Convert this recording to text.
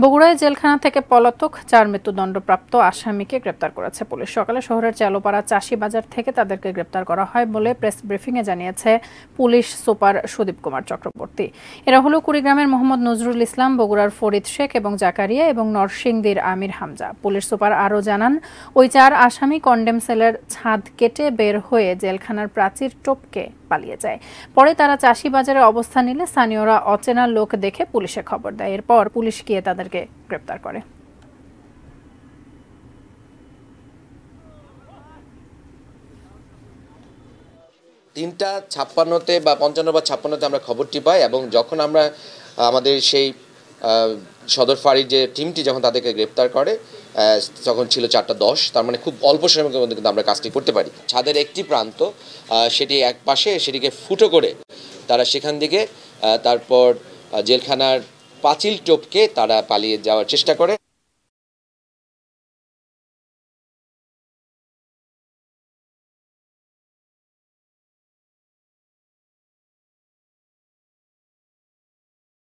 বগুড়ায় জেলখানা থেকে পলাতক 4 মৃত্যুদণ্ডপ্রাপ্ত আসামিকে গ্রেপ্তার করেছে পুলিশ। সকালে শহরের চালুপাড়া চাষী বাজার থেকে তাদেরকে গ্রেপ্তার করা হয় বলে প্রেস ব্রিফিংয়ে জানিয়েছে পুলিশ সুপার সুদীপ কুমার চক্রবর্তী। এরা হলো কুড়িগ্রামের মোহাম্মদ নজরুল ইসলাম, বগুড়ার ফরিদ শেখ এবং জাকারিয়া এবং নরসিংদীর আমির হামজা। পুলিশ সুপার আরও জানান, ওই 4 আসামি কন্ডেম সেলের ছাদ কেটে বের হয়ে জেলখানার প্রাচীর টপকে পালিয়ে যায়। পরে তারা চাষী বাজারে অবস্থান নিলে স্থানীয়রা অচেনা লোক দেখে পুলিশে খবর দেয়। এরপর পুলিশ গিয়ে তাদেরকে গ্রেপ্তার করে। 3:56 বা 55 বা 56-তে আমরা খবরটি পাই এবং যখন আমরা আমাদের সেই সদর ফাঁড়ির যে টিমটি যখন তাদেরকে গ্রেপ্তার করে তখন ছিল 4:10। তার মানে খুব অল্প সময়ের মধ্যে কিন্তু আমরা কাজটি করতে পারি। ছাদের একটি প্রান্ত সেটি এক পাশে সেটিকে ফুটো করে তারা সেখান থেকে তারপর জেলখানার পাঁচিল টপকে তারা পালিয়ে যাওয়ার চেষ্টা করে।